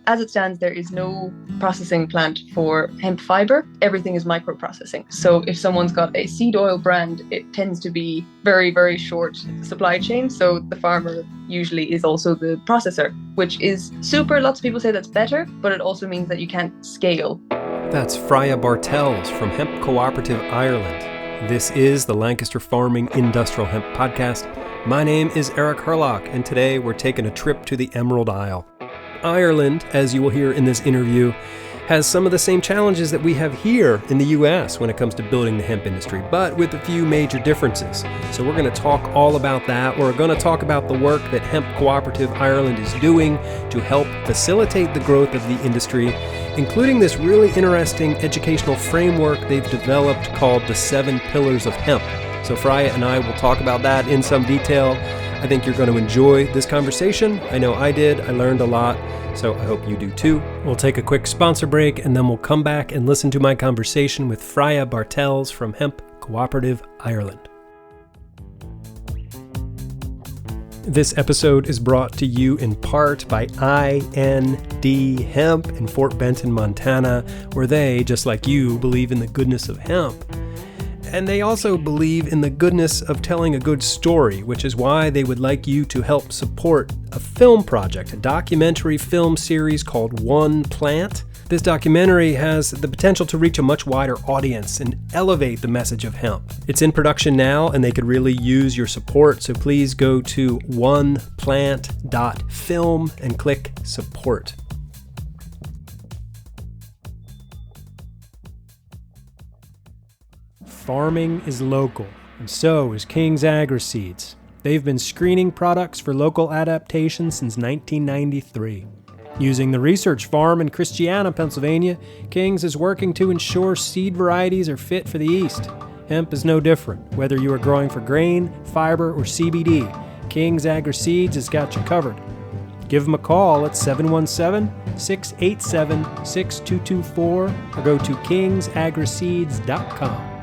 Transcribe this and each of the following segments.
As it stands, there is no processing plant for hemp fiber. Everything is microprocessing. So if someone's got a seed oil brand, it tends to be very, very short supply chain. So the farmer usually is also the processor, which is super. Lots of people say that's better, but it also means that you can't scale. That's Freya Bartels from Hemp Cooperative Ireland. This is the Lancaster Farming Industrial Hemp Podcast. My name is Eric Herlock, and today we're taking a trip to the Emerald Isle. Ireland, as you will hear in this interview, has some of the same challenges that we have here in the US when it comes to building the hemp industry, but with a few major differences. So we're going to talk all about that. We're going to talk about the work that Hemp Cooperative Ireland is doing to help facilitate the growth of the industry, including this really interesting educational framework they've developed called the 7 Pillars of Hemp. So Freya and I will talk about that in some detail. I think you're going to enjoy this conversation. I know I did. I learned a lot, so I hope you do too. We'll take a quick sponsor break, and then we'll come back and listen to my conversation with Freya Bartels from Hemp Cooperative Ireland. This episode is brought to you in part by IND Hemp in Fort Benton, Montana, where they, just like you, believe in the goodness of hemp. And they also believe in the goodness of telling a good story, which is why they would like you to help support a film project, a documentary film series called One Plant. This documentary has the potential to reach a much wider audience and elevate the message of hemp. It's in production now, and they could really use your support, so please go to oneplant.film and click support. Farming is local, and so is King's Agri-Seeds. They've been screening products for local adaptation since 1993. Using the research farm in Christiana, Pennsylvania, King's is working to ensure seed varieties are fit for the East. Hemp is no different. Whether you are growing for grain, fiber, or CBD, King's Agri-Seeds has got you covered. Give them a call at 717-687-6224 or go to kingsagriseeds.com.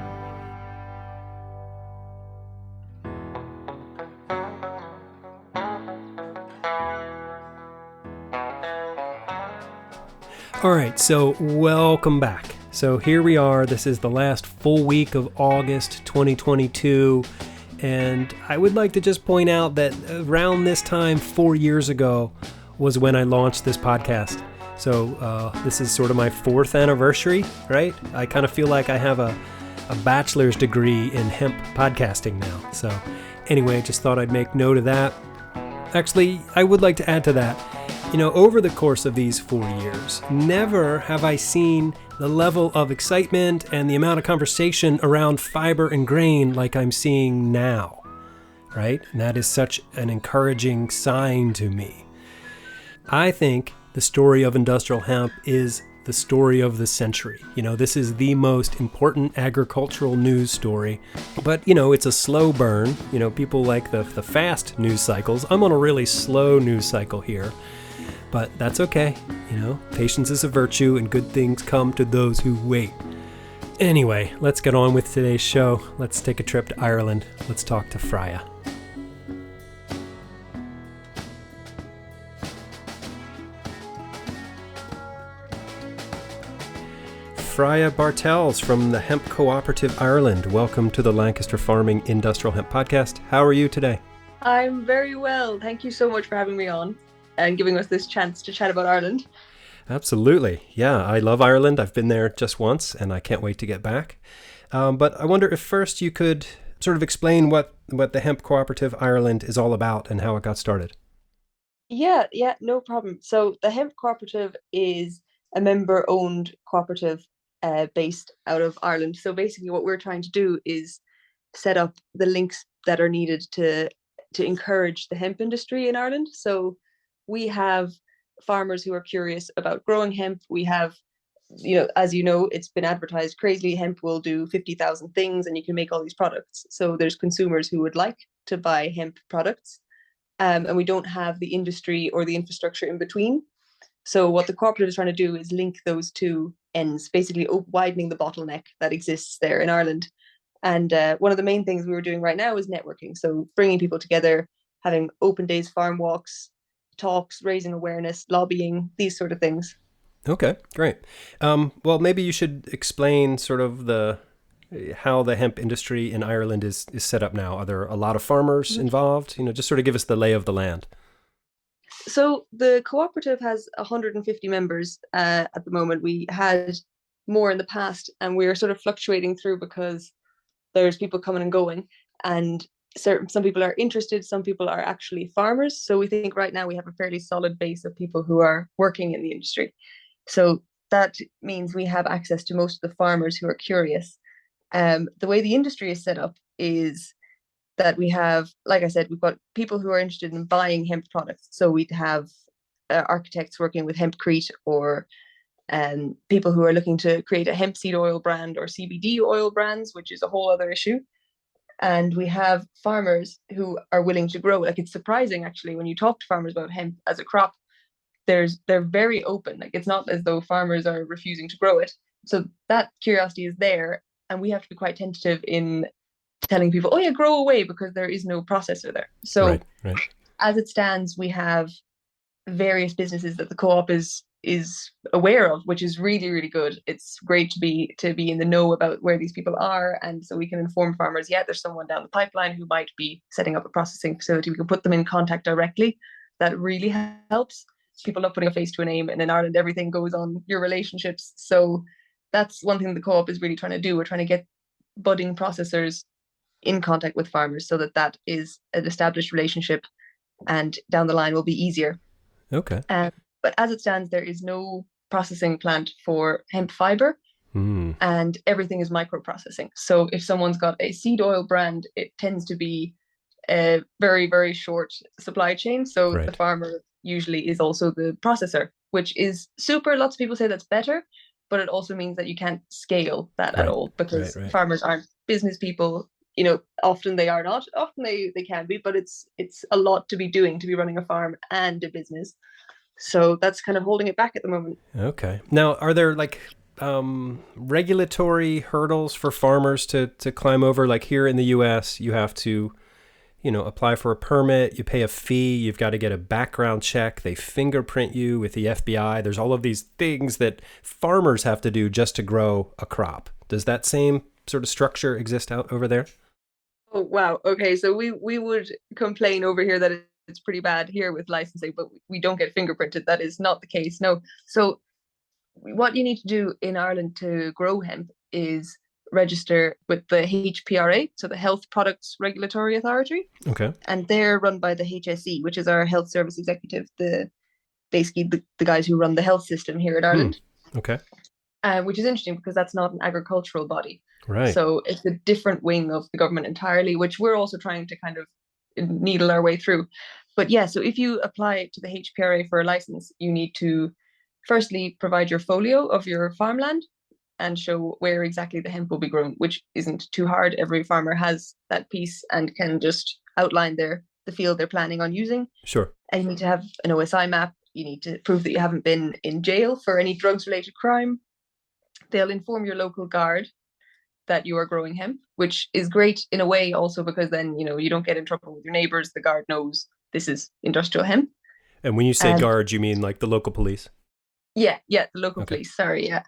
All right, so welcome back. So here we are. This is the last full week of August 2022. And I would like to just point out that around this time, 4 years ago, was when I launched this podcast. So this is sort of my 4th anniversary, right? I kind of feel like I have a bachelor's degree in hemp podcasting now. So anyway, just thought I'd make note of that. Actually, I would like to add to that. You know, over the course of these 4 years, never have I seen the level of excitement and the amount of conversation around fiber and grain like I'm seeing now, right? And that is such an encouraging sign to me. I think the story of industrial hemp is the story of the century. You know, this is the most important agricultural news story, but you know, it's a slow burn. You know, people like the fast news cycles. I'm on a really slow news cycle here. But that's okay, you know, patience is a virtue and good things come to those who wait. Anyway, let's get on with today's show. Let's take a trip to Ireland. Let's talk to Freya. Freya Bartels from the Hemp Cooperative Ireland. Welcome to the Lancaster Farming Industrial Hemp Podcast. How are you today? I'm very well. Thank you so much for having me on and giving us this chance to chat about Ireland. Absolutely. Yeah, I love Ireland. I've been there just once and I can't wait to get back. But I wonder if first you could sort of explain what the Hemp Cooperative Ireland is all about and how it got started. Yeah, no problem. So the Hemp Cooperative is a member-owned cooperative based out of Ireland. So basically what we're trying to do is set up the links that are needed to encourage the hemp industry in Ireland. So we have farmers who are curious about growing hemp. We have, you know, as you know, it's been advertised crazily. Hemp will do 50,000 things and you can make all these products. So there's consumers who would like to buy hemp products. And we don't have the industry or the infrastructure in between. So what the cooperative is trying to do is link those two ends, basically widening the bottleneck that exists there in Ireland. And one of the main things we were doing right now is networking. So bringing people together, having open days farm walks, talks, raising awareness, lobbying, these sort of things. Okay, great. Well, maybe you should explain sort of the how the hemp industry in Ireland is set up now. Are there a lot of farmers involved? Just sort of give us the lay of the land. So the cooperative has 150 members at the moment. We had more in the past, and we're sort of fluctuating through because there's people coming and going, and some people are interested, some people are actually farmers. So we think right now we have a fairly solid base of people who are working in the industry. So that means we have access to most of the farmers who are curious. The way the industry is set up is that we have, like I said, we've got people who are interested in buying hemp products. So we'd have architects working with hempcrete, or people who are looking to create a hemp seed oil brand or CBD oil brands, which is a whole other issue. And we have farmers who are willing to grow. Like, it's surprising actually when you talk to farmers about hemp as a crop, they're very open. Like, it's not as though farmers are refusing to grow it. So that curiosity is there, and we have to be quite tentative in telling people, oh yeah, grow away, because there is no processor there. So right. As it stands, we have various businesses that the co-op is aware of, which is really, really good. It's great to be in the know about where these people are, and so we can inform farmers, yeah, there's someone down the pipeline who might be setting up a processing facility. We can put them in contact directly. That really helps. People love putting a face to a name, and in Ireland everything goes on your relationships. So that's one thing the co-op is really trying to do. We're trying to get budding processors in contact with farmers so that is an established relationship, and down the line will be easier. Okay. But as it stands, there is no processing plant for hemp fiber, and everything is microprocessing. So if someone's got a seed oil brand, it tends to be a very, very short supply chain. So the farmer usually is also the processor, which is super. Lots of people say that's better, but it also means that you can't scale that at all, because farmers aren't business people. Often they are not. Often they can be, but it's a lot to be doing, to be running a farm and a business. So that's kind of holding it back at the moment. Okay. Now, are there like regulatory hurdles for farmers to climb over? Like here in the US, you have to, apply for a permit, you pay a fee, you've got to get a background check, they fingerprint you with the FBI. There's all of these things that farmers have to do just to grow a crop. Does that same sort of structure exist out over there? Oh, wow. Okay. So we would complain over here that it's pretty bad here with licensing, but we don't get fingerprinted. That is not the case. No. So what you need to do in Ireland to grow hemp is register with the HPRA, so the Health Products Regulatory Authority. Okay. And they're run by the HSE, which is our health service executive, basically the guys who run the health system here in Ireland. Okay. Which is interesting because that's not an agricultural body. Right. So it's a different wing of the government entirely, which we're also trying to kind of needle our way through. But yeah, so if you apply to the HPRA for a license, you need to firstly provide your folio of your farmland and show where exactly the hemp will be grown, which isn't too hard. Every farmer has that piece and can just outline the field they're planning on using. Sure. And you need to have an OSI map. You need to prove that you haven't been in jail for any drugs-related crime. They'll inform your local guard that you are growing hemp, which is great in a way also because then, you don't get in trouble with your neighbors. The guard knows this is industrial hemp. And when you say guard, you mean like the local police? Yeah, the local police. Sorry, yeah.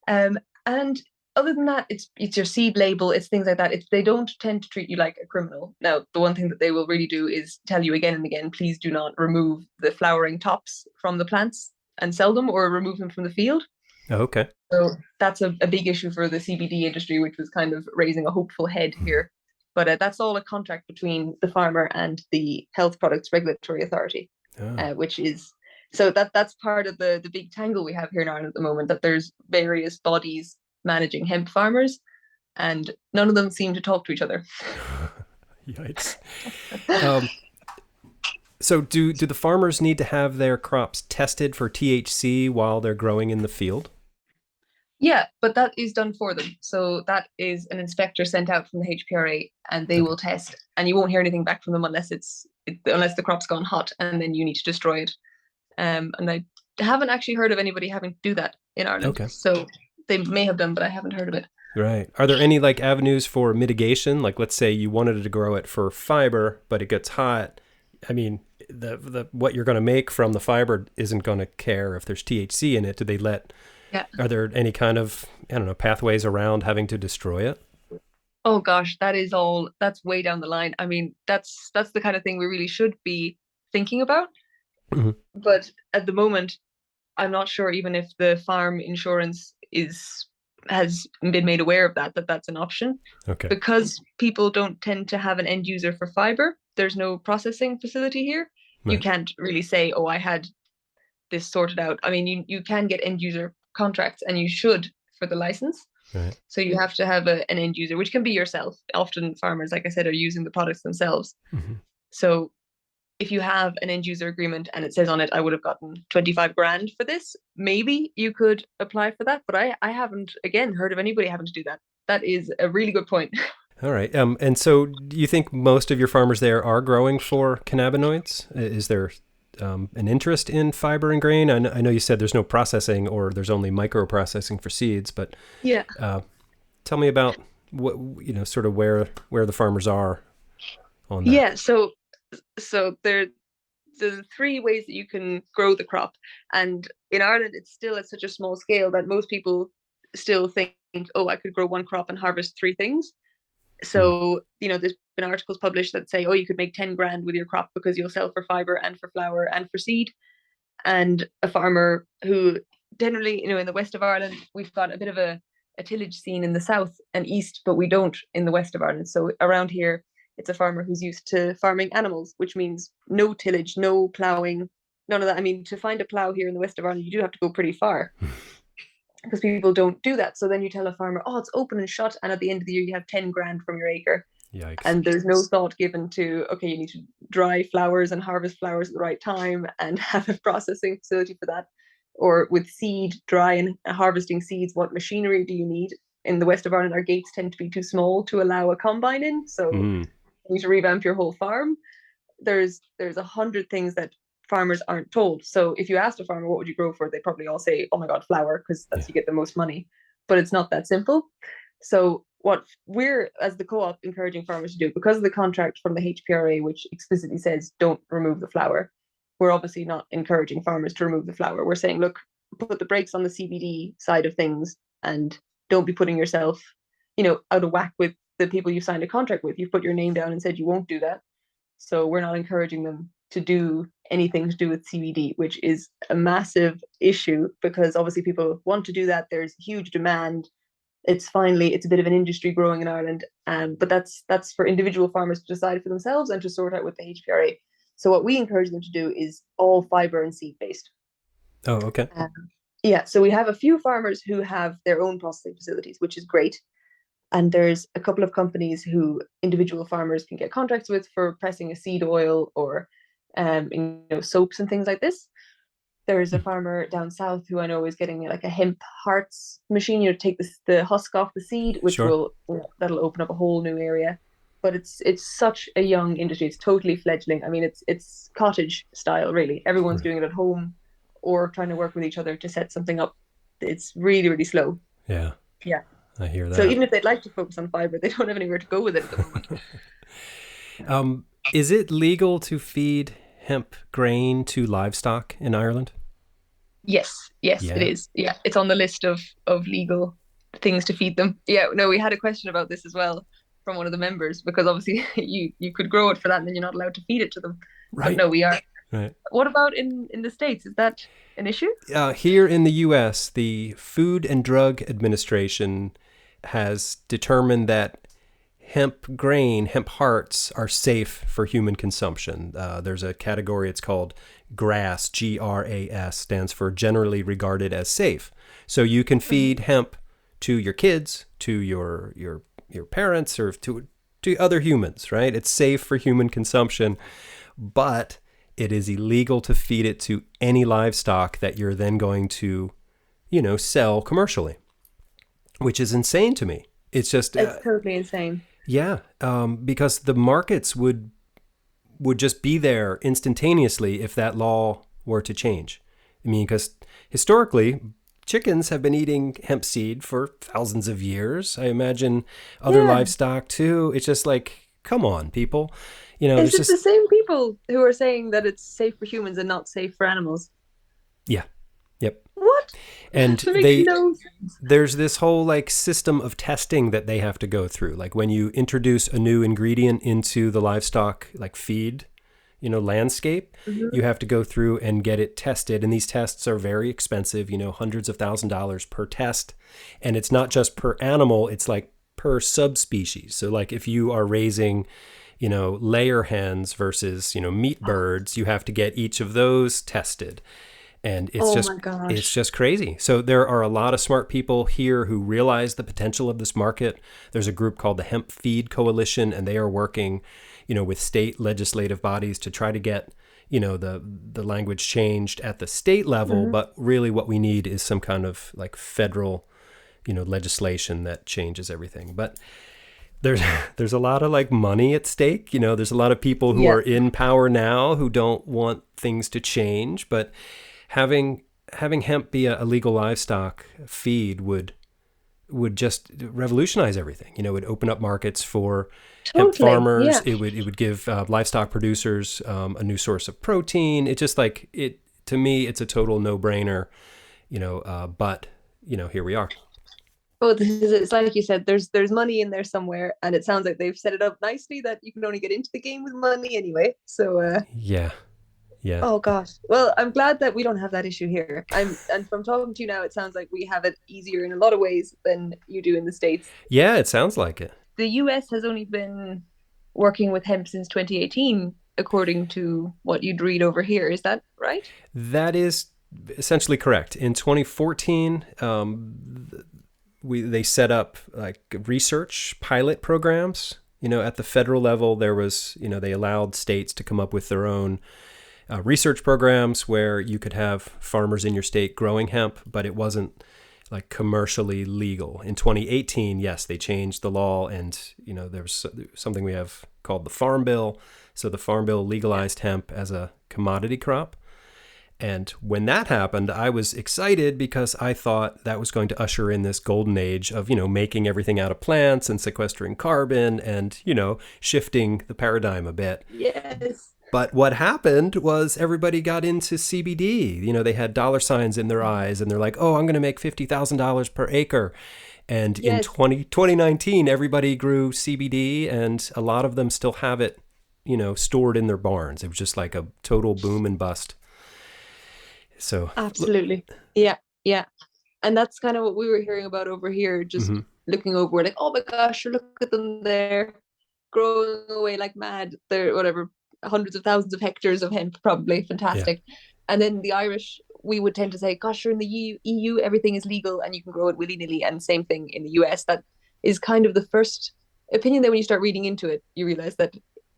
And other than that, it's your seed label, it's things like that. They don't tend to treat you like a criminal. Now, the one thing that they will really do is tell you again and again, please do not remove the flowering tops from the plants and sell them or remove them from the field. Oh, okay. So that's a big issue for the CBD industry, which was kind of raising a hopeful head here. But that's all a contract between the farmer and the Health Products Regulatory Authority, which is, so that's part of the big tangle we have here in Ireland at the moment, that there's various bodies managing hemp farmers and none of them seem to talk to each other. Yikes. So do the farmers need to have their crops tested for THC while they're growing in the field? Yeah, but that is done for them. So that is an inspector sent out from the HPRA and they will test, and you won't hear anything back from them unless unless the crop's gone hot, and then you need to destroy it. And I haven't actually heard of anybody having to do that in Ireland. Okay. So they may have done, but I haven't heard of it. Right. Are there any like avenues for mitigation? Like let's say you wanted to grow it for fiber, but it gets hot. I mean, the what you're going to make from the fiber isn't going to care if there's THC in it. Do they let? Yeah. Are there any kind of, I don't know, pathways around having to destroy it? Oh gosh, that's way down the line. I mean, that's the kind of thing we really should be thinking about. Mhm. But at the moment, I'm not sure even if the farm insurance has been made aware of that's an option. Okay. Because people don't tend to have an end user for fiber, there's no processing facility here. You Right. can't really say, oh, I had this sorted out. I mean, you can get end user contracts and you should for the license. Right. So you have to have an end user, which can be yourself. Often farmers, like I said, are using the products themselves. Mm-hmm. So if you have an end user agreement and it says on it, I would have gotten 25 grand for this, maybe you could apply for that. But I haven't, again, heard of anybody having to do that. That is a really good point. All right. And so do you think most of your farmers there are growing for cannabinoids? Is there an interest in fiber and grain? I know you said there's no processing or there's only micro processing for seeds, but Yeah. Tell me about what, sort of where the farmers are on that. Yeah. So there's three ways that you can grow the crop. And in Ireland, it's still at such a small scale that most people still think, oh, I could grow one crop and harvest three things. So, there's been articles published that say, oh, you could make 10 grand with your crop because you'll sell for fiber and for flour and for seed. And a farmer who generally, in the west of Ireland, we've got a bit of a tillage scene in the south and east, but we don't in the west of Ireland. So around here, it's a farmer who's used to farming animals, which means no tillage, no ploughing, none of that. I mean, to find a plough here in the west of Ireland, you do have to go pretty far because people don't do that. So then you tell a farmer, oh, it's open and shut. And at the end of the year, you have 10 grand from your acre. Yikes. And there's no thought given to, okay, you need to dry flowers and harvest flowers at the right time and have a processing facility for that. Or with seed, dry and harvesting seeds, what machinery do you need? In the west of Ireland, our gates tend to be too small to allow a combine in. So you need to revamp your whole farm. There's 100 things that farmers aren't told. So if you asked a farmer, what would you grow for? They'd probably all say, oh my God, flour, because that's you get the most money. But it's not that simple. So what we're, as the co-op, encouraging farmers to do, because of the contract from the HPRA, which explicitly says don't remove the flour, we're obviously not encouraging farmers to remove the flour. We're saying, look, put the brakes on the CBD side of things and don't be putting yourself, out of whack with the people you signed a contract with. You've put your name down and said you won't do that. So we're not encouraging them to do anything to do with CBD, which is a massive issue because obviously people want to do that. There's huge demand. It's a bit of an industry growing in Ireland. But that's for individual farmers to decide for themselves and to sort out with the HPRA. So what we encourage them to do is all fiber and seed based. Oh, okay. Yeah, so we have a few farmers who have their own processing facilities, which is great. And there's a couple of companies who individual farmers can get contracts with for pressing a seed oil or soaps and things like this. There's a farmer down south who I know is getting like a hemp hearts machine, to take the husk off the seed, which that'll open up a whole new area. But it's such a young industry. It's totally fledgling. I mean, it's cottage style, really. Everyone's doing it at home or trying to work with each other to set something up. It's really, really slow. Yeah. Yeah. I hear that. So even if they'd like to focus on fiber, they don't have anywhere to go with it at the moment. Is it legal to feed hemp grain to livestock in Ireland? Yes, it is. Yeah, it's on the list of legal things to feed them. Yeah, no, we had a question about this as well from one of the members because obviously you could grow it for that and then you're not allowed to feed it to them. Right. But no, we are. Right. What about in the States? Is that an issue? Here in the U.S., the Food and Drug Administration has determined that hemp hearts are safe for human consumption. There's a category, it's called GRAS, GRAS, stands for generally regarded as safe. So you can feed hemp to your kids, to your parents, or to other humans, right? It's safe for human consumption, but it is illegal to feed it to any livestock that you're then going to, sell commercially, which is insane to me. It's totally insane. Yeah, because the markets would just be there instantaneously if that law were to change. I mean, because historically, chickens have been eating hemp seed for thousands of years. I imagine other livestock too. It's just like, come on, people. It's just the same people people who are saying that it's safe for humans and not safe for animals. Yeah. Yep. What? And That makes no sense. there's this whole like system of testing that they have to go through. Like when you introduce a new ingredient into the livestock like feed, landscape, Mhm. you have to go through and get it tested. And these tests are very expensive, hundreds of $1,000s per test. And it's not just per animal, it's like per subspecies. So like if you are raising, layer hens versus, meat birds, you have to get each of those tested. And it's Oh just my it's gosh. just crazy. So there are a lot of smart people here who realize the potential of this market. There's a group called the Hemp Feed Coalition, and they are working, with state legislative bodies to try to get, the language changed at the state level. Mhm. But really, what we need is some kind of like federal, legislation that changes everything. But there's there's a lot of like money at stake. There's a lot of people who Yeah, are in power now who don't want things to change, but having hemp be a legal livestock feed would just revolutionize everything. It would open up markets for hemp totally. farmers. Yeah. It would give livestock producers a new source of protein. It just like it to me, it's a total no brainer. But here we are. Oh, this is it's like you said, there's money in there somewhere, and it sounds like they've set it up nicely that you can only get into the game with money anyway. So Yeah, yeah. oh gosh. Well, I'm glad that we don't have that issue here. And from talking to you now, it sounds like we have it easier in a lot of ways than you do in the States. Yeah, it sounds like it. The US has only been working with hemp since 2018, according to what you'd read over here. Is that right? That is essentially correct. In 2014, they set up like research pilot programs. At the federal level, there was, they allowed states to come up with their own research programs where you could have farmers in your state growing hemp, but it wasn't like commercially legal. In 2018, yes, they changed the law, and there was something we have called the Farm Bill. So the Farm Bill legalized hemp as a commodity crop. And when that happened, I was excited because I thought that was going to usher in this golden age of, making everything out of plants and sequestering carbon and, shifting the paradigm a bit. Yes. But what happened was everybody got into CBD. They had dollar signs in their eyes and they're like, oh, I'm going to make $50,000 per acre. And in Yes. 2019, everybody grew CBD, and a lot of them still have it, stored in their barns. It was just like a total boom and bust. So, Absolutely. Yeah. Yeah. And that's kind of what we were hearing about over here, just mhm. looking over, we're like, oh my gosh, look at them there growing away like mad. They're whatever, hundreds of thousands of hectares of hemp, probably Yeah, fantastic. And then the Irish, we would tend to say, gosh, you're in the EU, everything is legal and you can grow it willy nilly. And same thing in the US. That is kind of the first opinion that when you start reading into it, you realize that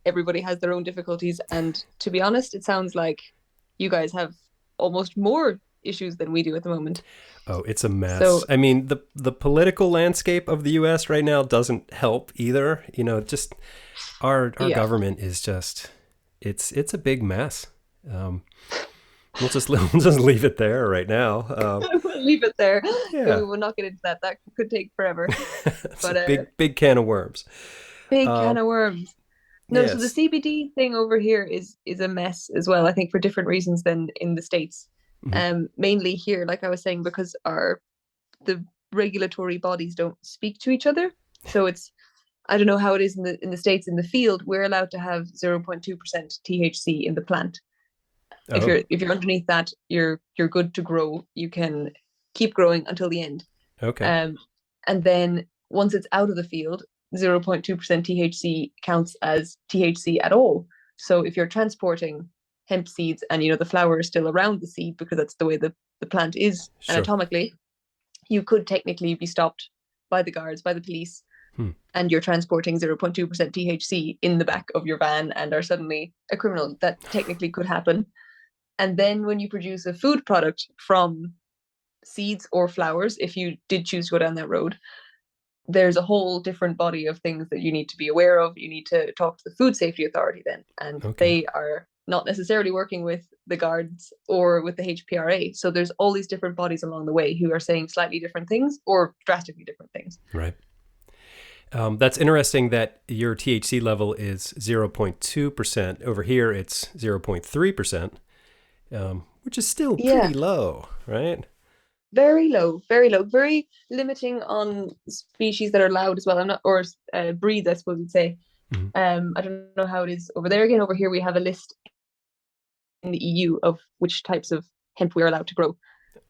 everybody has their own difficulties. And to be honest, it sounds like you guys have almost more issues than we do at the moment. oh, it's a mess. So I mean, the political landscape of the U.S. right now doesn't help either. Just our yeah, government is just it's a big mess. Um, we'll just leave it there right now. we'll leave it there. Yeah, We will not get into that. That could take forever. it's a But big can of worms. big Uh, can of worms. No, so the yes. CBD thing over here is a mess as well. I think for different reasons than in the States. Mhm. Mainly here, like I was saying, because our the regulatory bodies don't speak to each other. So it's I don't know how it is in the States in the field. We're allowed to have 0.2% THC in the plant. Oh, If you're underneath that, you're good to grow. You can keep growing until the end. okay. Um, and then once it's out of the field, 0.2% THC counts as THC at all. So if you're transporting hemp seeds and the flower is still around the seed because that's the way the plant is Sure. anatomically, you could technically be stopped by the guards, by the police, Hmm. and you're transporting 0.2% THC in the back of your van and are suddenly a criminal. That technically could happen. And then when you produce a food product from seeds or flowers, if you did choose to go down that road, there's a whole different body of things that you need to be aware of. You need to talk to the food safety authority then, and Okay. they are not necessarily working with the guards or with the HPRA. So there's all these different bodies along the way who are saying slightly different things or drastically different things. Right. That's interesting that your THC level is 0.2%. Over here, it's 0.3%, which is still Yeah, pretty low, right? very low, very limiting on species that are allowed as well. I'm not, or breeds, I suppose you'd say. Mhm. I don't know how it is over there. Again, over here we have a list in the EU of which types of hemp we are allowed to grow.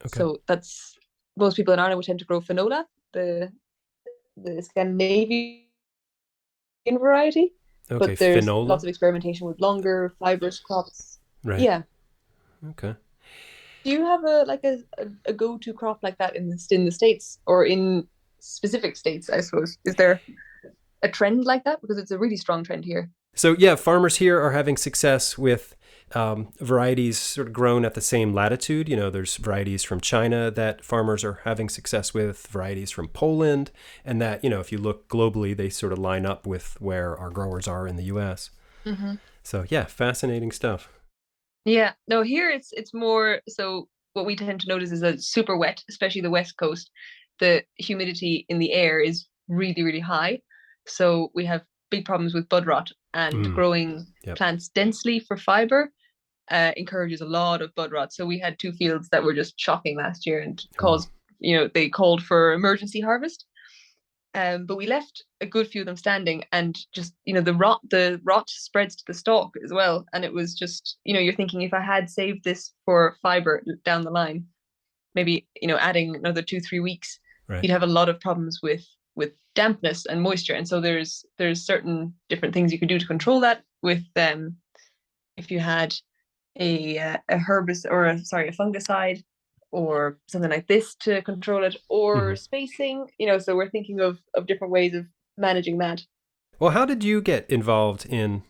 Okay. So that's most people in Ireland would tend to grow Finola, the Scandinavian variety, Okay. but there's Finola. lots of experimentation with longer fibrous crops. Right. Yeah. Okay. Do you have a go-to crop like that in the States or in specific states, I suppose? Is there a trend like that? Because it's a really strong trend here. So yeah, farmers here are having success with varieties sort of grown at the same latitude. There's varieties from China that farmers are having success with, varieties from Poland, and that, if you look globally, they sort of line up with where our growers are in the U.S. Hmm. So yeah, fascinating stuff. Yeah, no, here it's more so what we tend to notice is that it's super wet, especially the West Coast. The humidity in the air is really, really high. So we have big problems with bud rot and Mm, growing yep. plants densely for fiber encourages a lot of bud rot. So we had two fields that were just shocking last year and Ooh. they called for emergency harvest. But we left a good few of them standing, and just the rot spreads to the stalk as well. And it was just you're thinking if I had saved this for fiber down the line, maybe adding another 2-3 weeks, Right. you'd have a lot of problems with dampness and moisture. And so there's certain different things you could do to control that with if you had a herbicide or a fungicide or something like this to control it Hmm. or spacing, so we're thinking of different ways of managing that. Well, how did you get involved in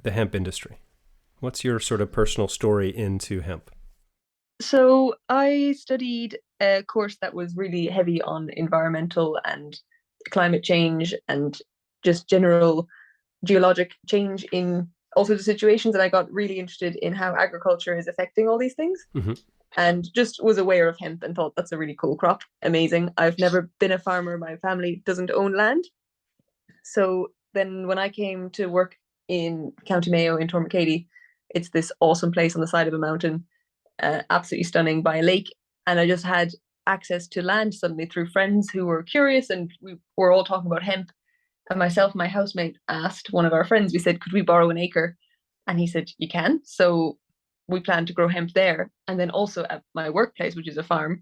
the hemp industry? What's your sort of personal story into hemp? So I studied a course that was really heavy on environmental and climate change and just general geologic change in all sorts of situations, and I got really interested in how agriculture is affecting all these things Hmm. and just was aware of hemp and thought that's a really cool crop. Amazing. I've never been a farmer. My family doesn't own land. So then when I came to work in County Mayo in Tormacady, it's this awesome place on the side of a mountain, absolutely stunning by a lake. And I just had access to land suddenly through friends who were curious, and we were all talking about hemp. And myself and my housemate asked one of our friends, we said, could we borrow an acre? And he said, you can. So we planned to grow hemp there. And then also at my workplace, which is a farm,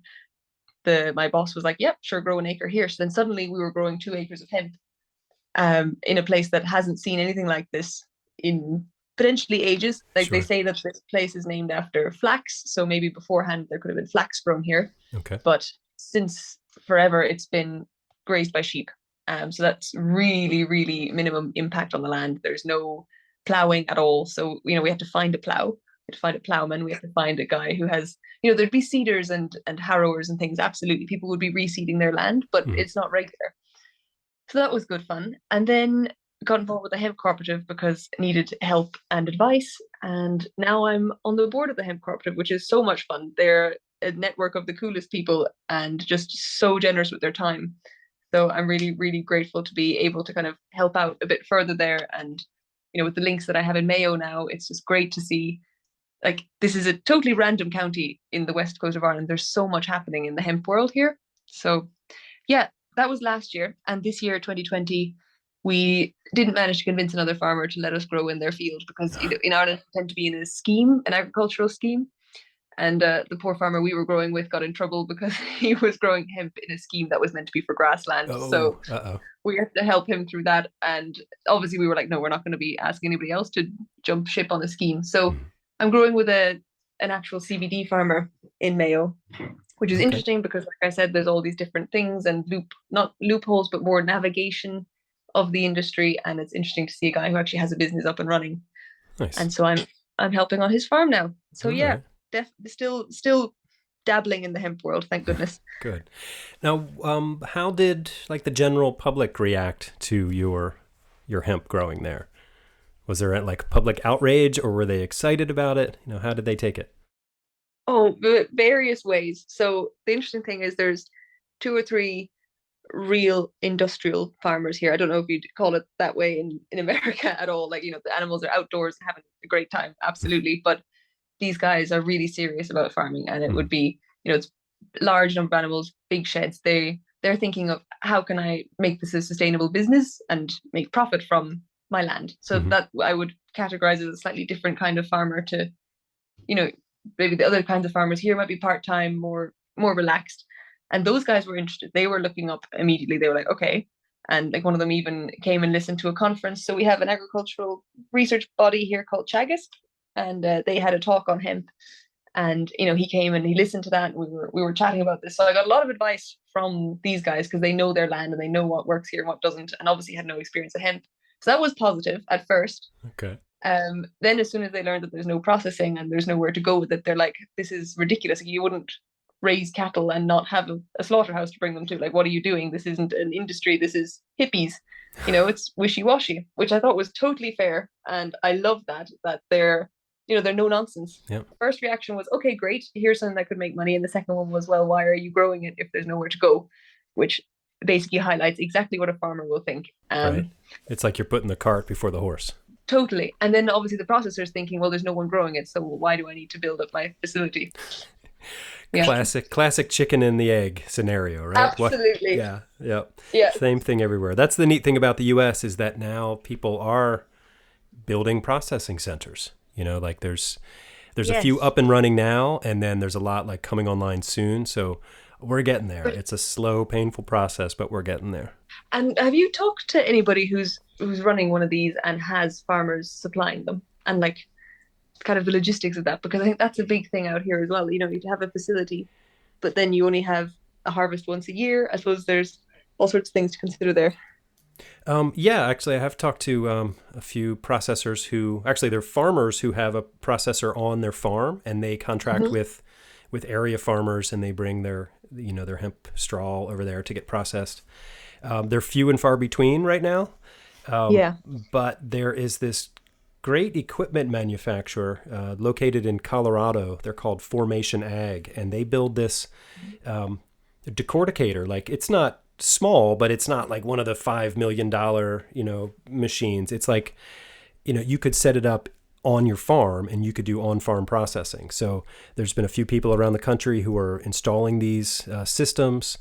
my boss was like, yep, sure, grow an acre here. So then suddenly we were growing 2 acres of hemp in a place that hasn't seen anything like this in potentially ages. Like they Sure. say that this place is named after flax. So maybe beforehand there could have been flax grown here. Okay. But since forever, it's been grazed by sheep. So that's really, really minimum impact on the land. There's no plowing at all. So, we have to find a plow. We have to find a plowman. We have to find a guy who has, there'd be seeders and harrowers and things. Absolutely. People would be reseeding their land, but Hmm. it's not regular. So that was good fun. And then got involved with the Hemp Cooperative because I needed help and advice. And now I'm on the board of the Hemp Cooperative, which is so much fun. They're a network of the coolest people and just so generous with their time. So I'm really, really grateful to be able to kind of help out a bit further there. And, with the links that I have in Mayo now, it's just great to see. Like, this is a totally random county in the west coast of Ireland. There's so much happening in the hemp world here. So yeah, that was last year. And this year, 2020, we didn't manage to convince another farmer to let us grow in their field because in Ireland we tend to be in a scheme, an agricultural scheme. And the poor farmer we were growing with got in trouble because he was growing hemp in a scheme that was meant to be for grassland. Oh, So uh-oh. we had to help him through that. And obviously we were like, no, we're not going to be asking anybody else to jump ship on the scheme. So Mm. I'm growing with an actual CBD farmer in Mayo, which is Okay. interesting because, like I said, there's all these different things and not loopholes, but more navigation of the industry. And it's interesting to see a guy who actually has a business up and running. Nice. And so I'm helping on his farm now. So All yeah, right. still dabbling in the hemp world, thank goodness. Good. Now, how did like the general public react to your hemp growing there? Was there like public outrage, or were they excited about it? How did they take it? Oh, various ways. So the interesting thing is there's two or three real industrial farmers here. I don't know if you'd call it that way in America at all. Like, the animals are outdoors having a great time, absolutely. But these guys are really serious about farming, and it would be, it's large number of animals, big sheds. They're thinking of how can I make this a sustainable business and make profit from my land. So that I would categorize as a slightly different kind of farmer to, maybe the other kinds of farmers here might be part-time, more relaxed. And those guys were interested. They were looking up immediately. They were like, okay. And like one of them even came and listened to a conference. So we have an agricultural research body here called Chagas, and they had a talk on hemp. And he came and he listened to that. And we were chatting about this. So I got a lot of advice from these guys because they know their land and they know what works here and what doesn't, and obviously had no experience of hemp. So that was positive at first. Okay. Then as soon as they learned that there's no processing and there's nowhere to go with it, they're like, this is ridiculous. You wouldn't raise cattle and not have a slaughterhouse to bring them to. Like, what are you doing? This isn't an industry. This is hippies. It's wishy-washy, which I thought was totally fair. And I love that they're no nonsense. Yep. First reaction was, okay, great. Here's something that could make money. And the second one was, well, why are you growing it if there's nowhere to go? Which basically highlights exactly what a farmer will think. Right. It's like you're putting the cart before the horse. Totally. And then obviously the processor's thinking, well, there's no one growing it, so why do I need to build up my facility? Yeah. Classic chicken and the egg scenario, right? Absolutely. Yeah. Yeah. Same thing everywhere. That's the neat thing about the US is that now people are building processing centers. Like there's a few up and running now, and then there's a lot like coming online soon. So we're getting there. It's a slow, painful process, but we're getting there. And have you talked to anybody who's running one of these and has farmers supplying them, and like kind of the logistics of that? Because I think that's a big thing out here as well. You have a facility, but then you only have a harvest once a year. I suppose there's all sorts of things to consider there. Yeah, actually, I have talked to a few processors who they're farmers who have a processor on their farm, and they contract with area farmers, and they bring their hemp straw over there to get processed. They're few and far between right now. But there is this great equipment manufacturer located in Colorado. They're called Formation Ag, and they build this decorticator. Like, it's not small, but it's not like one of the $5 million machines. It's like you could set it up on your farm and you could do on-farm processing. So there's been a few people around the country who are installing these systems,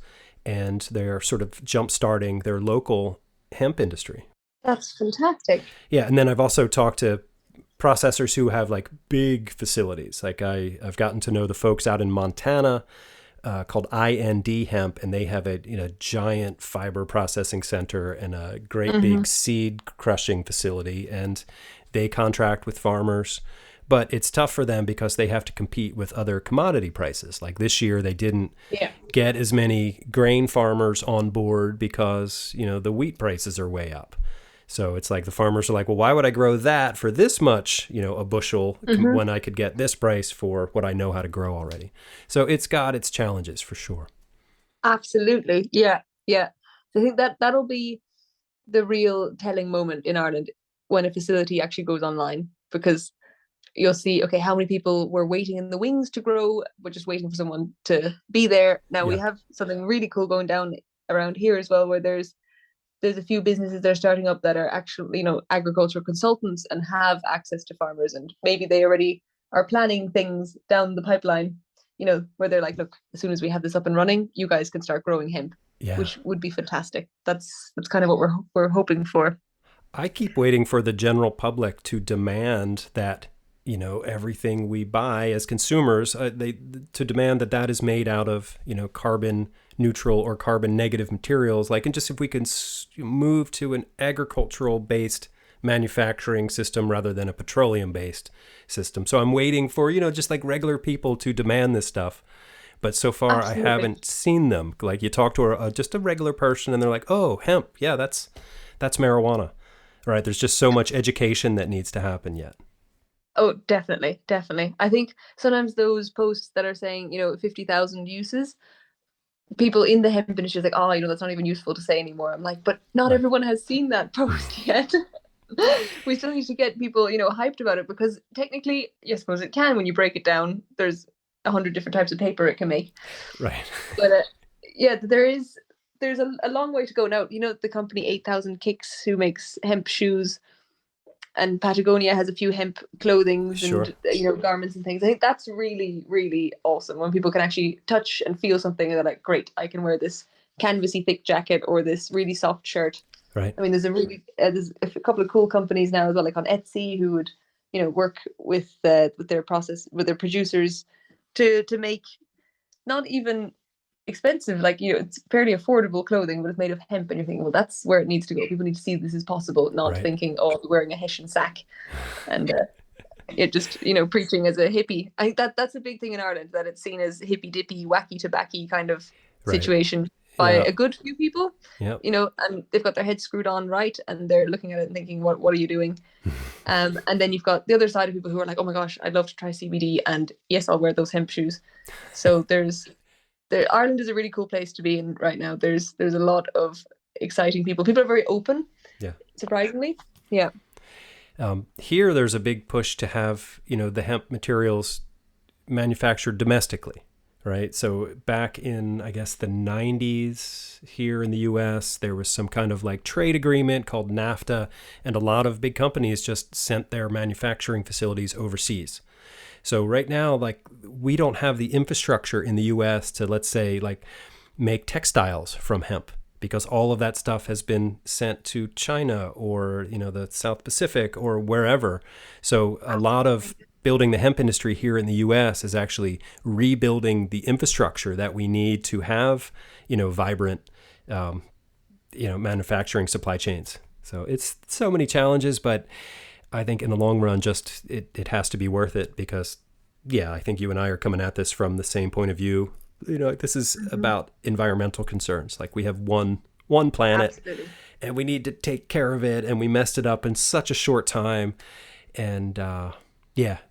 and they're sort of jump-starting their local hemp industry. That's fantastic. Yeah, and then I've also talked to processors who have like big facilities. Like I've gotten to know the folks out in Montana called IND Hemp, and they have a giant fiber processing center and a great big seed crushing facility, and they contract with farmers. But it's tough for them because they have to compete with other commodity prices. Like this year, they didn't get as many grain farmers on board because the wheat prices are way up. So it's like the farmers are like, well, why would I grow that for this much, a bushel when I could get this price for what I know how to grow already? So it's got its challenges for sure. Absolutely. Yeah. Yeah. So I think that'll be the real telling moment in Ireland when a facility actually goes online, because you'll see, okay, how many people were waiting in the wings to grow, but just waiting for someone to be there. Now we have something really cool going down around here as well, where there's a few businesses that are starting up that are actually, agricultural consultants and have access to farmers. And maybe they already are planning things down the pipeline, where they're like, look, as soon as we have this up and running, you guys can start growing hemp, which would be fantastic. That's kind of what we're hoping for. I keep waiting for the general public to demand that, everything we buy as consumers, to demand that is made out of, carbon neutral or carbon negative materials. Like, and just if we can move to an agricultural based manufacturing system rather than a petroleum based system. So I'm waiting for, just like regular people to demand this stuff. But so far I haven't seen them. Like, you talk to just a regular person and they're like, oh, hemp. Yeah, that's marijuana. Right. There's just so much education that needs to happen yet. Oh, definitely. Definitely. I think sometimes those posts that are saying, 50,000 uses, people in the hemp industry is like, oh, that's not even useful to say anymore. I'm like, but not everyone has seen that post yet. We still need to get people, hyped about it, because technically, I suppose it can when you break it down. There's 100 different types of paper it can make. Right. But there is there's a long way to go now. The company 8,000 Kicks, who makes hemp shoes, and Patagonia has a few hemp clothings Sure. and garments and things. I think that's really, really awesome when people can actually touch and feel something, and they're like, great, I can wear this canvasy thick jacket or this really soft shirt. Right. I mean, there's a couple of cool companies now as well, like on Etsy, who would work with their producers to make not even expensive, like it's fairly affordable clothing, but it's made of hemp, and you're thinking, well, that's where it needs to go. People need to see this is possible, not Right. thinking, oh, I'll be wearing a Hessian sack and it just preaching as a hippie. I think that's a big thing in Ireland, that it's seen as hippy dippy, wacky tobacco kind of Right. situation by Yeah. a good few people. Yep. And they've got their heads screwed on right, and they're looking at it and thinking, what are you doing? And then you've got the other side of people who are like, oh my gosh, I'd love to try CBD, and yes, I'll wear those hemp shoes. So Ireland is a really cool place to be in right now. There's a lot of exciting people. People are very open. Yeah. Surprisingly. Yeah. Here, there's a big push to have, the hemp materials manufactured domestically, right? So back in, I guess, the 90s here in the US, there was some kind of like trade agreement called NAFTA, and a lot of big companies just sent their manufacturing facilities overseas. So right now, like, we don't have the infrastructure in the US to, let's say, like, make textiles from hemp, because all of that stuff has been sent to China or, the South Pacific or wherever. So a lot of building the hemp industry here in the US is actually rebuilding the infrastructure that we need to have, vibrant, manufacturing supply chains. So it's so many challenges, but I think in the long run, just it has to be worth it, because, yeah, I think you and I are coming at this from the same point of view. This is about environmental concerns. Like, we have one planet. Absolutely. And we need to take care of it, and we messed it up in such a short time. And the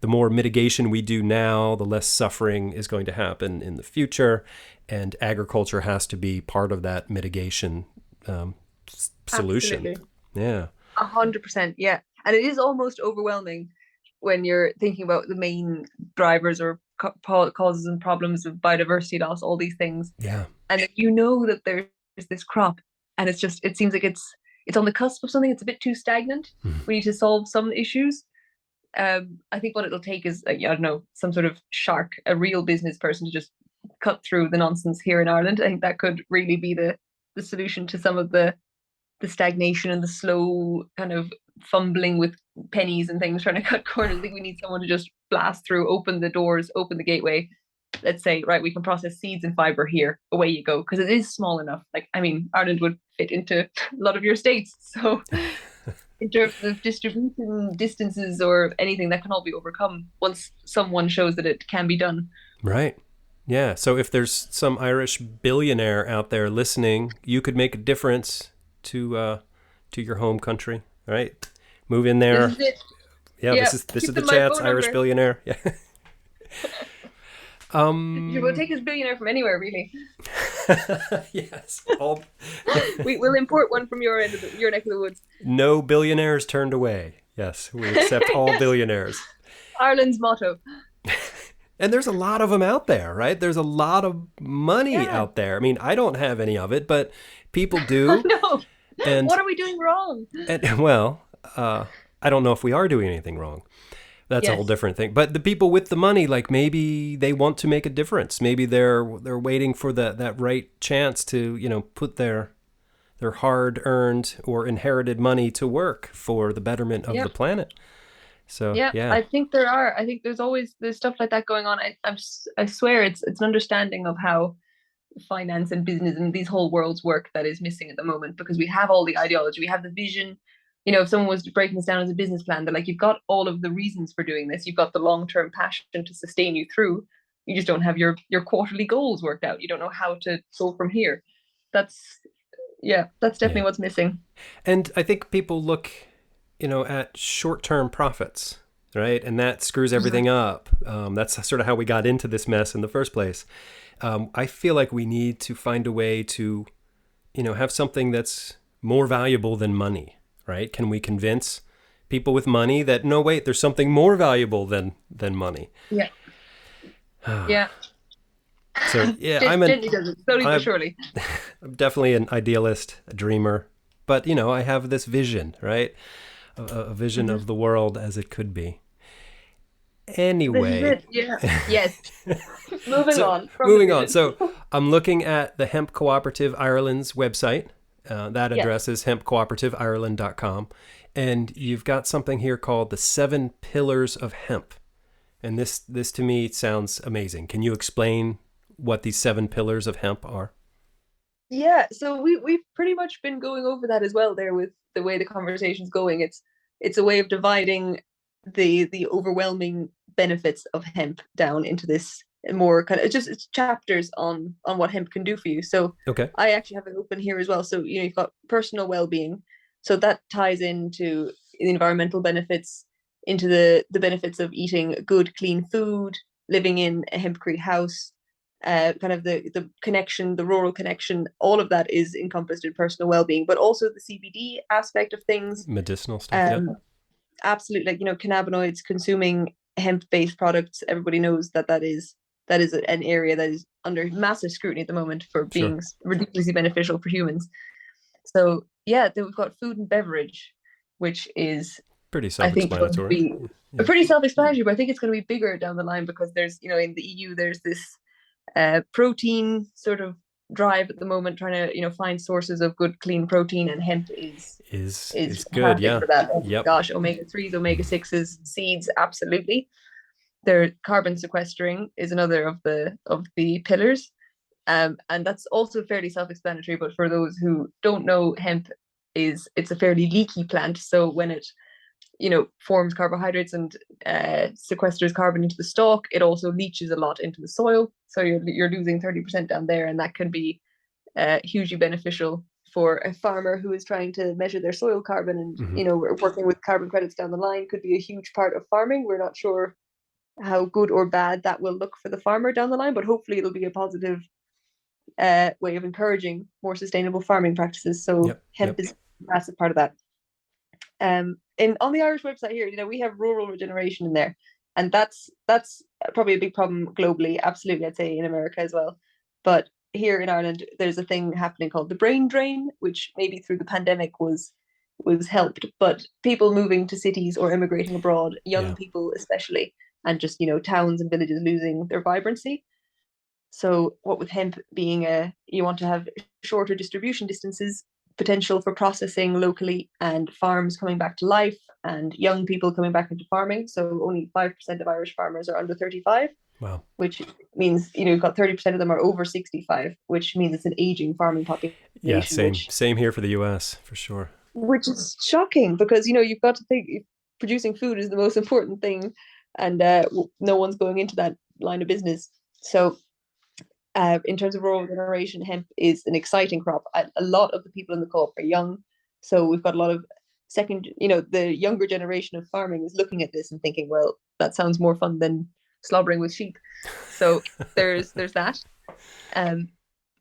more mitigation we do now, the less suffering is going to happen in the future. And agriculture has to be part of that mitigation solution. Absolutely. Yeah. 100%. Yeah. And it is almost overwhelming when you're thinking about the main drivers or causes and problems of biodiversity loss, all these things. Yeah. And that there's this crop, and it seems like it's on the cusp of something. It's a bit too stagnant. Mm-hmm. We need to solve some issues. I think what it'll take is, I don't know, some sort of shark, a real business person, to just cut through the nonsense here in Ireland. I think that could really be the solution to some of the stagnation and the slow kind of fumbling with pennies and things, trying to cut corners. I think we need someone to just blast through, open the doors, open the gateway. Let's say, right, we can process seeds and fiber here. Away you go, because it is small enough. Like, I mean, Ireland would fit into a lot of your states. So in terms of distribution distances or anything, that can all be overcome once someone shows that it can be done. Right. Yeah. So if there's some Irish billionaire out there listening, you could make a difference to your home country, right? Move in there. This is it. Yeah, this is the chance, Irish billionaire. Yeah. You will take his billionaire from anywhere, really. Yes. We'll import one from your your neck of the woods. No billionaires turned away. Yes, we accept all billionaires. Ireland's motto. And there's a lot of them out there, right? There's a lot of money out there. I mean, I don't have any of it, but people do. No. And what are we doing wrong? And, well, I don't know if we are doing anything wrong. That's a whole different thing. But the people with the money, like, maybe they want to make a difference. Maybe they're waiting for that right chance to, put their hard-earned or inherited money to work for the betterment of the planet. So yeah, I think there's stuff like that going on. I swear it's an understanding of how finance and business and these whole worlds work that is missing at the moment, because we have all the ideology, we have the vision. If someone was breaking this down as a business plan, they're like, you've got all of the reasons for doing this, you've got the long-term passion to sustain you through, you just don't have your quarterly goals worked out, you don't know how to go from here. That's definitely what's missing. And I think people look at short-term profits, right? And that screws everything up. That's sort of how we got into this mess in the first place. I feel like we need to find a way to, have something that's more valuable than money, right? Can we convince people with money that, no, wait, there's something more valuable than money? Yeah. Yeah. So yeah, Slowly but surely. I'm definitely an idealist, a dreamer, but I have this vision, right? A vision Mhm. of the world as it could be. This is Anyway, it. Yeah. Yes. Moving so on from the moving on. vision. So I'm looking at the Hemp Cooperative Ireland's website. That Yeah. address is hempcooperativeIreland.com. And you've got something here called the 7 Pillars of Hemp. And this to me sounds amazing. Can you explain what these 7 pillars of hemp are? Yeah, so we've pretty much been going over that as well there with the way the conversation's going. It's a way of dividing the overwhelming benefits of hemp down into this more kind of it's chapters on what hemp can do for you. So Okay. I actually have it open here as well. So you've got personal well-being. So that ties into the environmental benefits, into the benefits of eating good, clean food, living in a hempcrete house, kind of the connection, the rural connection, all of that is encompassed in personal well-being, but also the CBD aspect of things. Medicinal stuff. Yep. Um, Absolutely, like cannabinoids, consuming hemp-based products. Everybody knows that is an area that is under massive scrutiny at the moment for Sure. being ridiculously beneficial for humans. So yeah, then we've got food and beverage, which is Pretty I think going to self-explanatory. be Yeah. pretty self-explanatory, but I think it's going to be bigger down the line because there's in the EU there's this protein sort of drive at the moment, trying to find sources of good clean protein, and hemp is Is good. fantastic Yeah. for that. Oh my Yep. gosh, omega 3s, omega 6s, seeds, absolutely. Their carbon sequestering is another of the pillars, and that's also fairly self-explanatory. But for those who don't know, hemp it's a fairly leaky plant, so when it forms carbohydrates and sequesters carbon into the stalk, it also leaches a lot into the soil. So you're losing 30% down there, and that can be hugely beneficial for a farmer who is trying to measure their soil carbon. And Hmm. we're working with carbon credits down the line could be a huge part of farming. We're not sure how good or bad that will look for the farmer down the line, but hopefully it'll be a positive way of encouraging more sustainable farming practices. So Yep. hemp Yep. is a massive part of that. And on the Irish website here, we have rural regeneration in there, and that's probably a big problem globally. Absolutely, I'd say in America as well. But here in Ireland, there's a thing happening called the brain drain, which maybe through the pandemic was helped. But people moving to cities or immigrating abroad, young Yeah. people especially, and just towns and villages losing their vibrancy. So what with hemp being you want to have shorter distribution distances, potential for processing locally, and farms coming back to life, and young people coming back into farming. So only 5% of Irish farmers are under 35, Wow. which means you've got 30% of them are over 65, which means it's an aging farming Yeah. population, Same. which Same here for the U.S. for sure. which is shocking because you've got to think producing food is the most important thing, and no one's going into that line of business. So in terms of rural regeneration, hemp is an exciting crop. A lot of the people in the co-op are young, so we've got a lot of the younger generation of farming is looking at this and thinking, well, that sounds more fun than slobbering with sheep. So there's that. Um,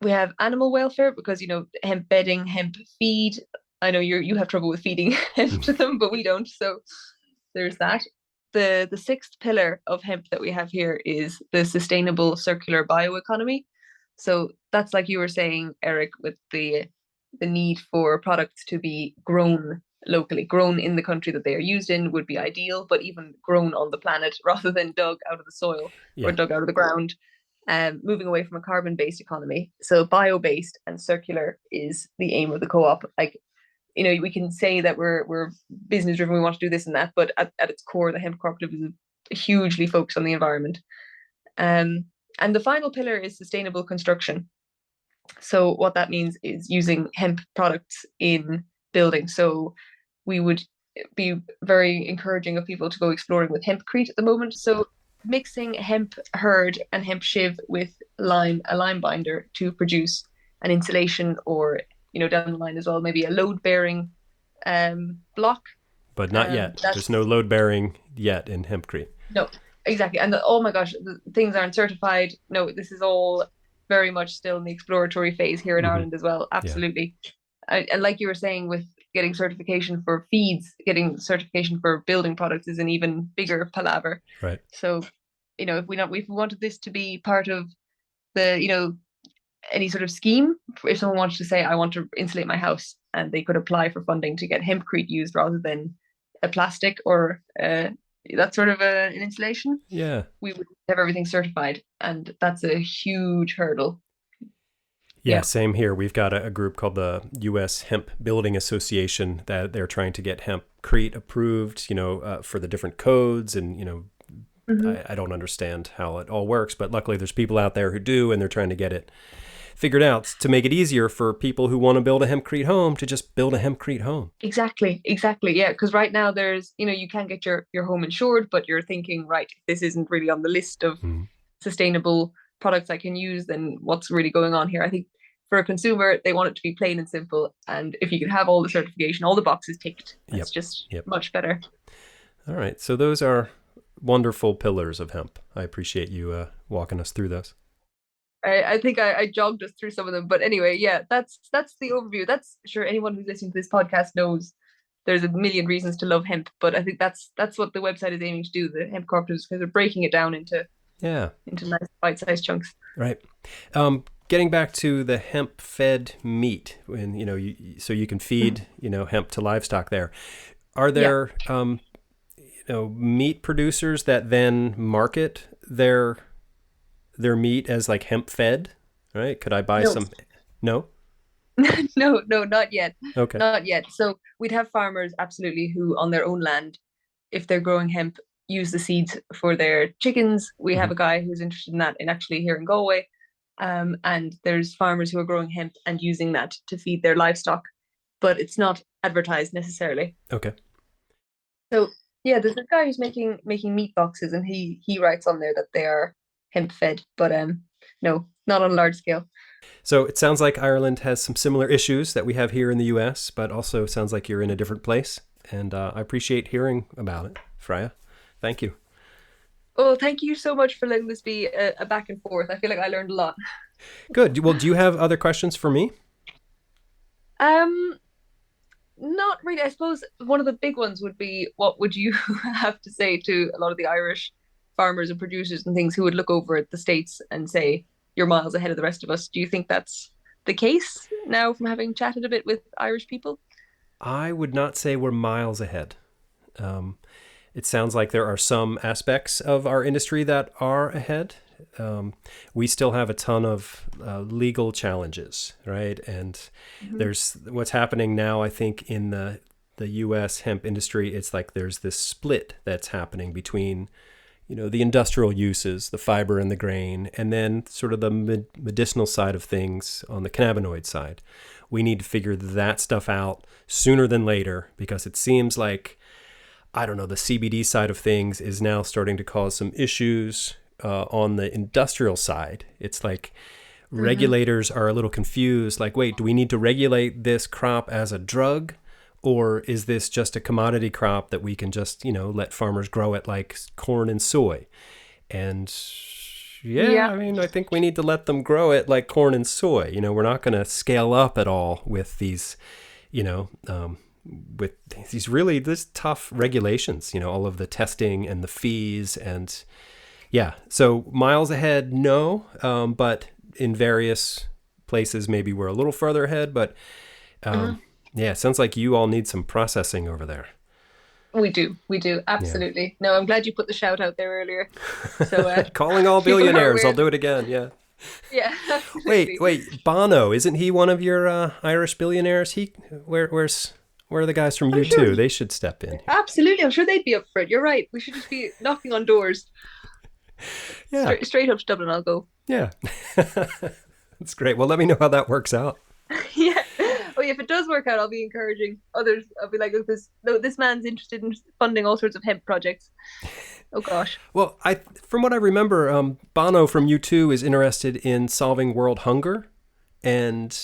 we have animal welfare because hemp bedding, hemp feed. I know you have trouble with feeding hemp to them, but we don't. So there's that. The sixth pillar of hemp that we have here is the sustainable circular bioeconomy. So that's like you were saying, Eric, with the need for products to be grown locally, grown in the country that they are used in would be ideal, but even grown on the planet rather than dug out of the soil or Yeah. dug out of the ground. Moving away from a carbon-based economy. So bio-based and circular is the aim of the co-op. Like we can say that we're business driven, we want to do this and that, but at its core, the hemp cooperative is hugely focused on the environment. Um, and the final pillar is sustainable construction. So what that means is using hemp products in building. So we would be very encouraging of people to go exploring with hempcrete at the moment. So mixing hemp hurd and hemp shiv with a lime binder to produce an insulation, or down the line as well, maybe a load bearing block. But not yet. There's no That's load bearing yet in hempcrete. no, exactly. And oh my gosh, the things aren't certified. No, this is all very much still in the exploratory phase here in Hmm. Ireland as well. Yeah. Absolutely. And like you were saying, with getting certification for feeds, getting certification for building products is an even bigger palaver. Right. So, if we wanted this to be part of the, any sort of scheme. If someone wanted to say, I want to insulate my house, and they could apply for funding to get hempcrete used rather than a plastic or that sort of an insulation, Yeah. we would have everything certified. And that's a huge hurdle. Yeah, same here. We've got a group called the U.S. Hemp Building Association that they're trying to get hempcrete approved, for the different codes. And, I don't understand how it all works, but luckily there's people out there who do, and they're trying to get it figured out to make it easier for people who want to build a hempcrete home to just build a hempcrete home. Exactly. Yeah, because right now there's, you can't get your home insured, but you're thinking, right, if this isn't really on the list of sustainable products I can use, then what's really going on here? I think for a consumer, they want it to be plain and simple. And if you can have all the certification, all the boxes ticked, it's just much better. All right. So those are wonderful pillars of hemp. I appreciate you walking us through those. I think I jogged us through some of them, but anyway, that's the overview. That's sure anyone who's listening to this podcast knows there's a million reasons to love hemp, but I think that's what the website is aiming to do. The hemp cooperatives, because they're breaking it down into nice bite-sized chunks. Right. Getting back to the hemp-fed meat, when so you can feed hemp to livestock. There, are there meat producers that then market their meat as like hemp fed, right? Could I buy some? No? No, not yet. Okay. Not yet. So we'd have farmers absolutely who on their own land, if they're growing hemp, use the seeds for their chickens. We have a guy who's interested in that in actually here in Galway. And there's farmers who are growing hemp and using that to feed their livestock, but it's not advertised necessarily. Okay. So yeah, there's a guy who's making meat boxes, and he writes on there that they are hemp fed, but no, not on a large scale. So it sounds like Ireland has some similar issues that we have here in the US, but also sounds like you're in a different place. And I appreciate hearing about it, Freya. Thank you. Oh, thank you so much for letting this be a back and forth. I feel like I learned a lot. Good. Well, do you have other questions for me? Not really. I suppose one of the big ones would be, what would you have to say to a lot of the Irish farmers and producers and things who would look over at the States and say, you're miles ahead of the rest of us? Do you think that's the case now from having chatted a bit with Irish people? I would not say we're miles ahead. It sounds like there are some aspects of our industry that are ahead. We still have a ton of legal challenges, right? And there's what's happening now, I think, in the U.S. hemp industry. It's like there's this split that's happening between, the industrial uses, the fiber and the grain, and then sort of the medicinal side of things on the cannabinoid side. We need to figure that stuff out sooner than later, because it seems like, I don't know, the CBD side of things is now starting to cause some issues on the industrial side. It's like regulators are a little confused, like, wait, do we need to regulate this crop as a drug? Or is this just a commodity crop that we can just, let farmers grow it like corn and soy? And I mean, I think we need to let them grow it like corn and soy. We're not going to scale up at all with these, with these really this tough regulations, all of the testing and the fees and so miles ahead, no, but in various places, maybe we're a little further ahead, but it sounds like you all need some processing over there. We do, absolutely. No, I'm glad you put the shout out there earlier. So calling all billionaires, I'll do it again. Yeah. Absolutely. Wait, Bono, isn't he one of your Irish billionaires? Where are the guys from U2? Sure. They should step in. Absolutely. I'm sure they'd be up for it. You're right. We should just be knocking on doors. Yeah. Straight up to Dublin, I'll go. Yeah. That's great. Well, let me know how that works out. Yeah. Oh, yeah, if it does work out, I'll be encouraging others. I'll be like, this man's interested in funding all sorts of hemp projects. Oh, gosh. Well, from what I remember, Bono from U2 is interested in solving world hunger. And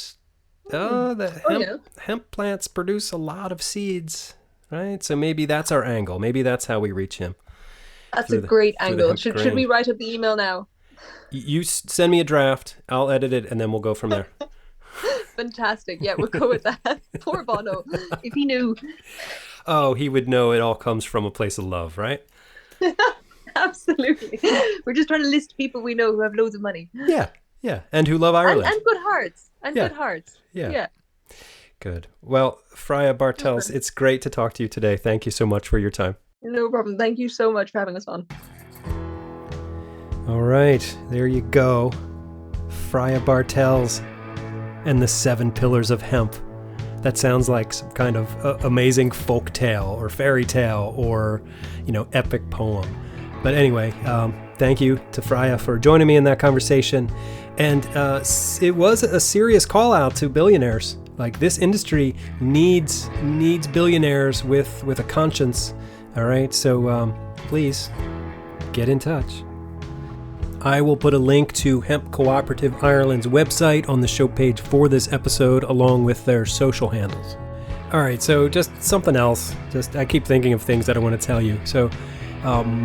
hemp plants produce a lot of seeds, right? So maybe that's our angle. Maybe that's how we reach him. That's a great angle. Should we write up the email now? You send me a draft. I'll edit it, and then we'll go from there. Fantastic. Yeah, we'll go with that. Poor Bono, if he knew. Oh, he would know it all comes from a place of love, right? Absolutely. We're just trying to list people we know who have loads of money. Yeah. Yeah, and who love Ireland. And good hearts. And Yeah. good hearts. Yeah. Yeah. Good. Well, Freya Bartels, Super. it's great to talk to you today. Thank you so much for your time. No problem. Thank you so much for having us on. All right, there you go. Freya Bartels and the 7 Pillars of Hemp. That sounds like some kind of amazing folk tale or fairy tale or, epic poem. But anyway, thank you to Freya for joining me in that conversation. And it was a serious call out to billionaires. Like, this industry needs billionaires with a conscience. All right, so please get in touch. I will put a link to Hemp Cooperative Ireland's website on the show page for this episode, along with their social handles. All right, so just something else. I keep thinking of things that I want to tell you. So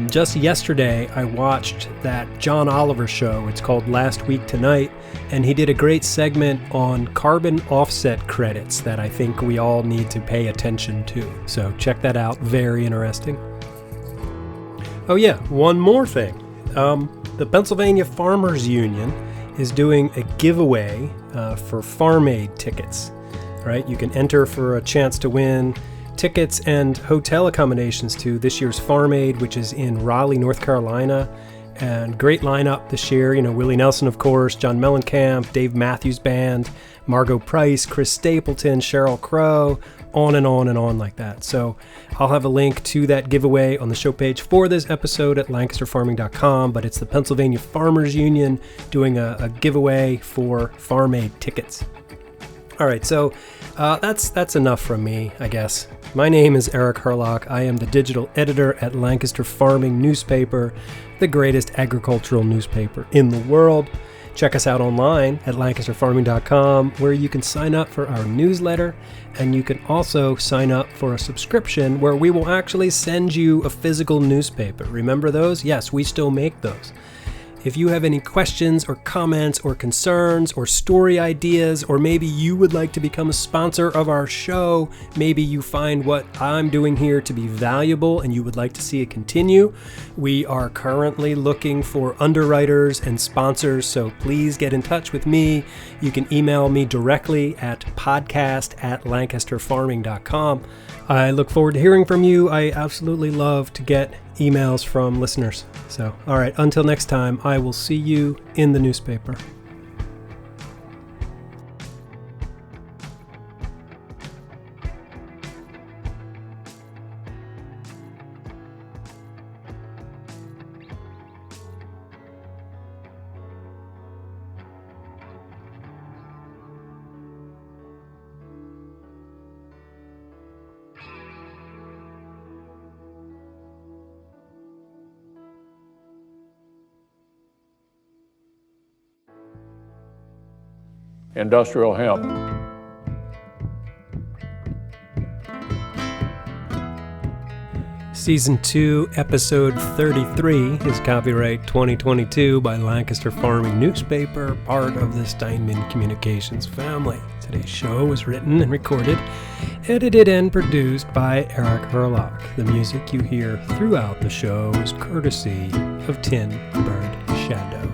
just yesterday, I watched that John Oliver show. It's called Last Week Tonight, and he did a great segment on carbon offset credits that I think we all need to pay attention to. So check that out. Very interesting. Oh yeah, one more thing. The Pennsylvania Farmers Union is doing a giveaway for Farm Aid tickets. Right, you can enter for a chance to win tickets and hotel accommodations to this year's Farm Aid, which is in Raleigh, North Carolina. And great lineup this year. Willie Nelson, of course, John Mellencamp, Dave Matthews Band, Margot Price, Chris Stapleton, Sheryl Crow, on and on and on like that. So I'll have a link to that giveaway on the show page for this episode at lancasterfarming.com, but it's the Pennsylvania Farmers Union doing a giveaway for Farm Aid tickets. All right, so that's enough from me, I guess. My name is Eric Herlock. I am the digital editor at Lancaster Farming Newspaper, the greatest agricultural newspaper in the world. Check us out online at lancasterfarming.com, where you can sign up for our newsletter, and you can also sign up for a subscription where we will actually send you a physical newspaper. Remember those? Yes, we still make those. If you have any questions or comments or concerns or story ideas, or maybe you would like to become a sponsor of our show, maybe you find what I'm doing here to be valuable and you would like to see it continue, we are currently looking for underwriters and sponsors, so please get in touch with me. You can email me directly at podcast@lancasterfarming.com. I look forward to hearing from you. I absolutely love to get emails from listeners. So, all right, until next time, I will see you in the newspaper. Industrial hemp. Season 2, Episode 33 is copyright 2022 by Lancaster Farming Newspaper, part of the Steinman Communications family. Today's show was written and recorded, edited and produced by Eric Herlock. The music you hear throughout the show is courtesy of Tin Bird Shadow.